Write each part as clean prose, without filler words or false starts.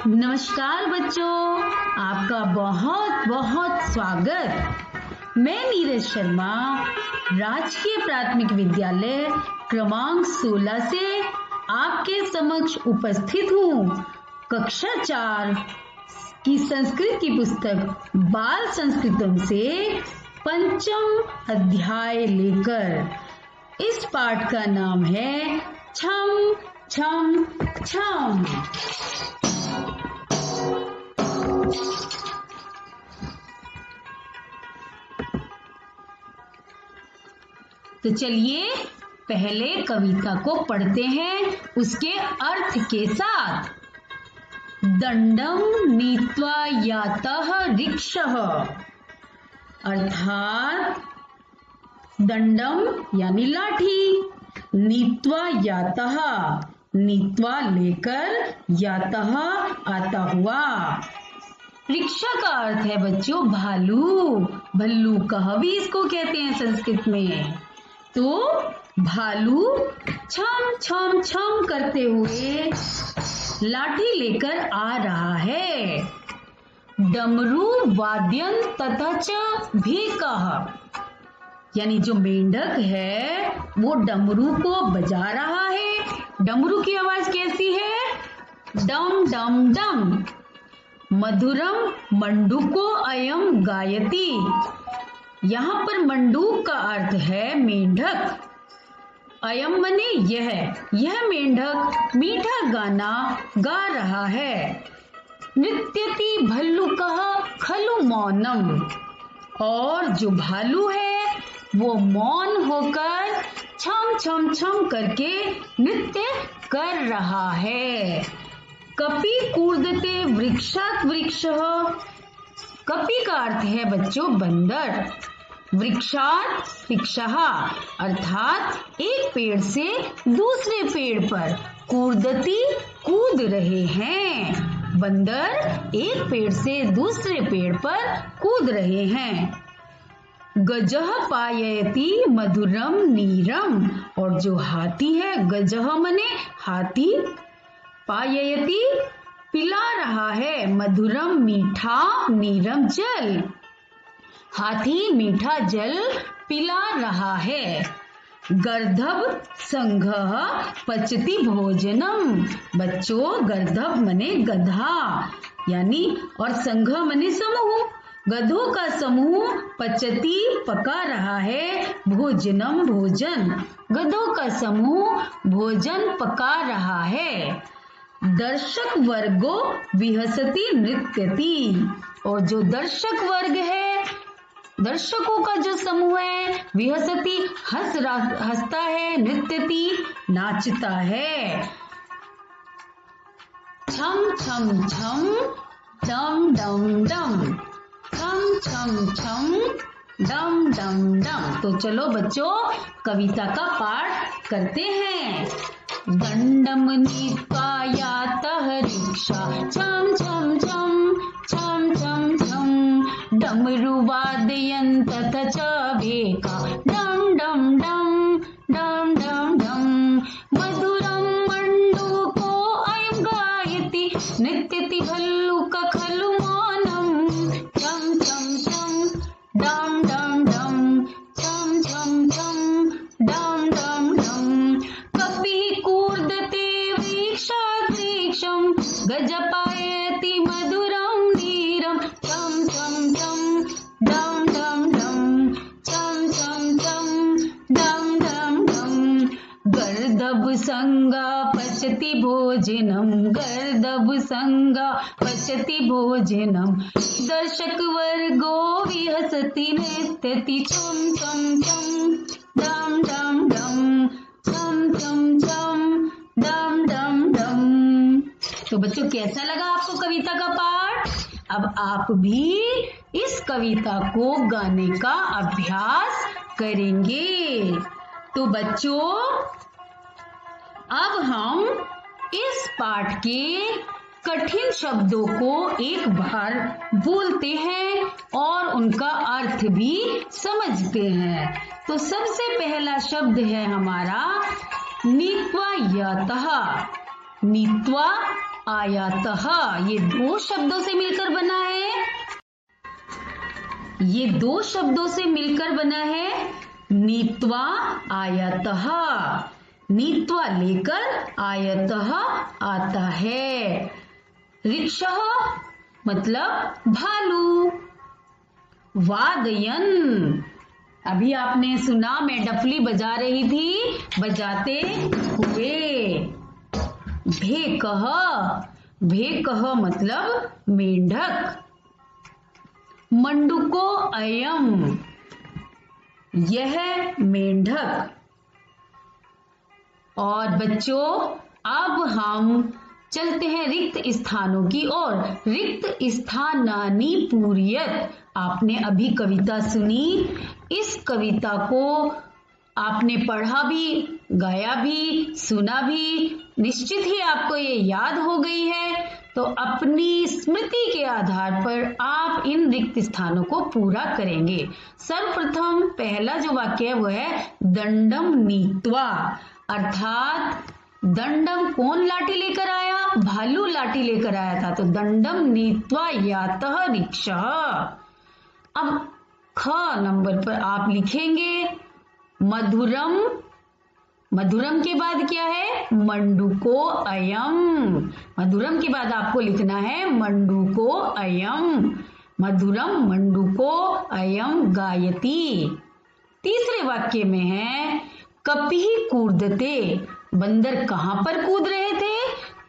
नमस्कार बच्चों, आपका बहुत बहुत स्वागत। मैं नीरज शर्मा राजकीय प्राथमिक विद्यालय क्रमांक 16 से आपके समक्ष उपस्थित हूँ। कक्षा 4 की संस्कृत की पुस्तक बाल संस्कृतम से पंचम अध्याय लेकर। इस पाठ का नाम है छम छम छम। तो चलिए पहले कविता को पढ़ते हैं उसके अर्थ के साथ। दंडम नीत्वा यातः ऋक्षः, अर्थात दंडम यानी लाठी, नीत्वा यातः नीत्वा लेकर, यातः आता हुआ। रिक्शा का अर्थ है बच्चों भालू, भल्लू कह भी इसको कहते हैं संस्कृत में। तो भालू छम छम छम करते हुए लाठी लेकर आ रहा है। डमरू वाद्यं तथा च भीकः, यानी जो मेंढक है वो डमरू को बजा रहा है। डमरू की आवाज कैसी है? डम डम डम। मधुरम मंडूको अयम गायति, यहाँ पर मंडूक का अर्थ है मेंढक। अयम मने यह मेंढक मीठा गाना गा रहा है। नृत्यति भल्लुकः खलु मौनम, और जो भालू है वो मौन होकर छम छम छम करके नृत्य कर रहा है। कपि कूर्दते वृक्षात् वृक्षः, कपि का अर्थ है बच्चों बंदर। वृक्षात् वृक्षः अर्थात एक पेड़ से दूसरे पेड़ पर, कूर्दति कूद रहे हैं। बंदर एक पेड़ से दूसरे पेड़ पर कूद रहे हैं। गजः पाययति मधुरम नीरम, और जो हाथी है, गजः मने हाथी, पाययति पिला रहा है, मधुरम मीठा, नीरम जल, हाथी मीठा जल पिला रहा है। गर्दभ संघः पचति भोजनम, बच्चों गर्दभ मने गधा यानी, और संघ मने समूह, गधों का समूह पचती पका रहा है, भोजनम भोजन, गधों का समूह भोजन पका रहा है। दर्शक वर्गो विहसति नृत्यति, और जो दर्शक वर्ग है, दर्शकों का जो समूह है, विहसति हंसता है, नृत्यति नाचता है। छम छम छम डम डम डम, छम छम छम डम डम डम। तो चलो बच्चों कविता का पाठ करते हैं। दंडम नीत्वा यातः ऋक्षा, छम छम छम छम छम छम। डमरू वादयन् तथा च भेका, डम डम डम डम डम डम। मधुरम मंडूको अयं गायति, नृत्यति भल्लुकः खलु मौनम। छम छम छम डम डम डम, छम छम छम डम डम डम। कपिः कूर्दते वृक्षात् वृक्षं, गजपायति मधुरं नीरं। छम छम छम डम डम डम, छम छम छम डम डम डम। गर्दभ संगा पचति भोजनम, गर्दभ संगा पचति भोजनम। दर्शक वर्गो विहसति नृत्यति, छम छम छम डम डम डम, छम छम छम डम डम डम। तो बच्चों कैसा लगा आपको कविता का पाठ? अब आप भी इस कविता को गाने का अभ्यास करेंगे। तो बच्चों अब हम इस पाठ के कठिन शब्दों को एक बार बोलते हैं और उनका अर्थ भी समझते हैं। तो सबसे पहला शब्द है हमारा नीत्वा यातः। नीत्वा आयातः, ये दो शब्दों से मिलकर बना है। ये दो शब्दों से मिलकर बना है। नीत्वा आयतः, नीत्वा लेकर, आयतः आता है। रिक्षः मतलब भालू। वादयन, अभी आपने सुना मैं डफली बजा रही थी, बजाते हुए। भेकः, भेकः मतलब मेंढक। मंडूको अयम, यह मेंढक। और बच्चों अब हम चलते हैं रिक्त स्थानों की ओर। रिक्त स्थानानि पूरयत, आपने अभी कविता सुनी। इस कविता को आपने पढ़ा भी, गाया भी, सुना भी, निश्चित ही आपको ये याद हो गई है। तो अपनी स्मृति के आधार पर आप इन रिक्त स्थानों को पूरा करेंगे। सर्वप्रथम पहला जो वाक्य है वो है दंडम नीत्वा, अर्थात दंडम कौन लाठी लेकर आया? भालू लाठी लेकर आया था। तो दंडम नीत्वा यातः रिक्षः। अब ख नंबर पर आप लिखेंगे मधुरम, मधुरम के बाद क्या है? मंडूको अयम, मधुरम के बाद आपको लिखना है मंडूको अयम। मधुरम मंडूको अयम गायति। तीसरे वाक्य में है कपिः कूर्दते, बंदर कहां पर कूद रहे थे?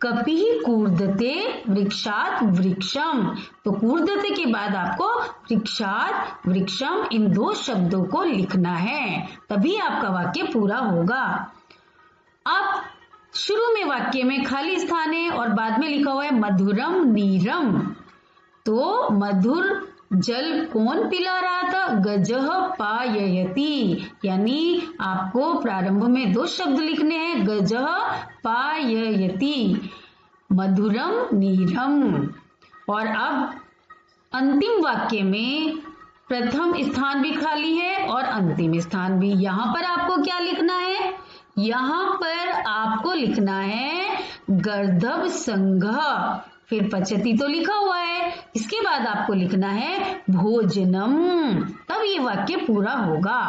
कपिः कूर्दते वृक्षात वृक्षम। तो कूर्दते के बाद आपको वृक्षात वृक्षम इन दो शब्दों को लिखना है, तभी आपका वाक्य पूरा होगा। अब शुरू में वाक्य में खाली स्थान है और बाद में लिखा हुआ है मधुरम नीरम। तो मधुर जल कौन पिला रहा था? गजः पाययति, यानी आपको प्रारंभ में दो शब्द लिखने हैं, गजः पाययति, मधुरम नीरम। और अब अंतिम वाक्य में प्रथम स्थान भी खाली है और अंतिम स्थान भी। यहां पर आपको क्या लिखना है? यहां पर आपको लिखना है गर्दभ संघः, फिर पचती तो लिखा हुआ है, इसके बाद आपको लिखना है भोजनम, तब ये वाक्य पूरा होगा।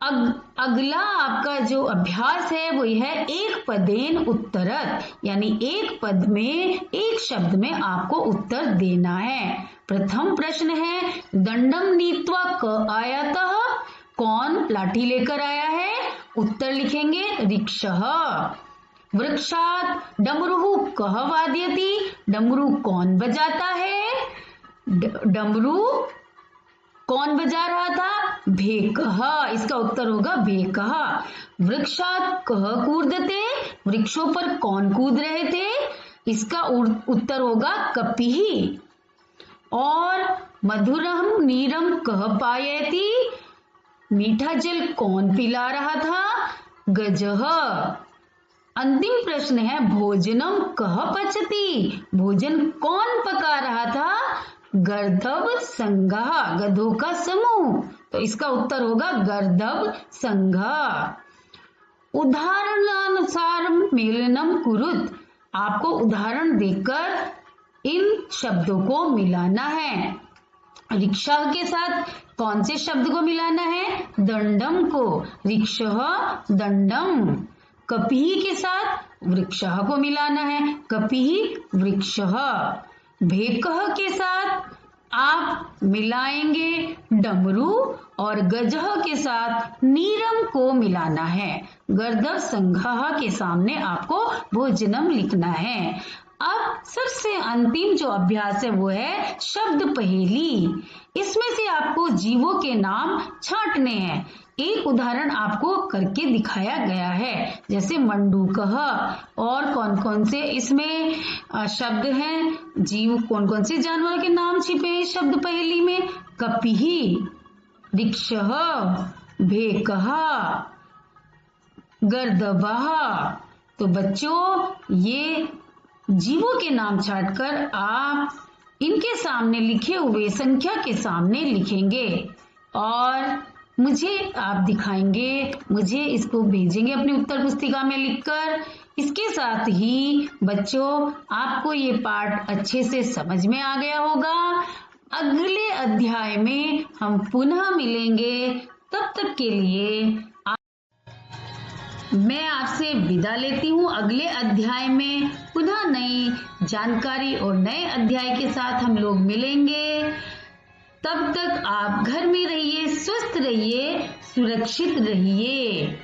अगला आपका जो अभ्यास है वो है एक पदेन उत्तरत, यानी एक पद में, एक शब्द में आपको उत्तर देना है। प्रथम प्रश्न है दंडम नीत्वा क आयातः, कौन लाठी लेकर आया है? उत्तर लिखेंगे रिक्षः। वृक्षात डमरू कह वाद्यति, डमरू कौन बजाता है? डमरू कौन बजा रहा था? भेकः, इसका उत्तर होगा भेकः। वृक्षात कह कूर्दते, वृक्षों पर कौन कूद रहे थे? इसका उत्तर होगा कपिः। और मधुरम नीरम कह पायति, मीठा जल कौन पिला रहा था? गजः। अंतिम प्रश्न है भोजनम कह पचति, भोजन कौन पका रहा था? गर्दभ संघः, गधों का समूह, तो इसका उत्तर होगा गर्दभ संघः। उदाहरणानुसार मेलनम कुरुत, आपको उदाहरण देकर इन शब्दों को मिलाना है। रिक्शा के साथ कौन से शब्द को मिलाना है? दंडम को, रिक्षः दंडम। कपिः के साथ वृक्षः को मिलाना है, कपिः वृक्षः। भेकः के साथ आप मिलाएंगे डमरू और गजः के साथ नीरम को मिलाना है। गर्दभ संघः के सामने आपको भोजनम लिखना है। अब सबसे अंतिम जो अभ्यास है वो है शब्द पहेली। इसमें से आपको जीवों के नाम छांटने हैं। एक उदाहरण आपको करके दिखाया गया है, जैसे मंडूकः, और कौन कौन से इसमें शब्द हैं, जीव कौन कौन से जानवर के नाम छिपे हैं शब्द पहेली में? कपिः, रिक्षः, भेकः, गर्दभः। तो बच्चों ये जीवों के नाम छांटकर आप इनके सामने लिखे हुए संख्या के सामने लिखेंगे और मुझे आप दिखाएंगे, मुझे इसको भेजेंगे अपनी उत्तर पुस्तिका में लिखकर। इसके साथ ही बच्चों आपको ये पाठ अच्छे से समझ में आ गया होगा। अगले अध्याय में हम पुनः मिलेंगे। तब तक के लिए मैं आपसे विदा लेती हूँ। अगले अध्याय में पुनः नई जानकारी और नए अध्याय के साथ हम लोग मिलेंगे। तब तक आप घर में रहिए, स्वस्थ रहिए, सुरक्षित रहिए।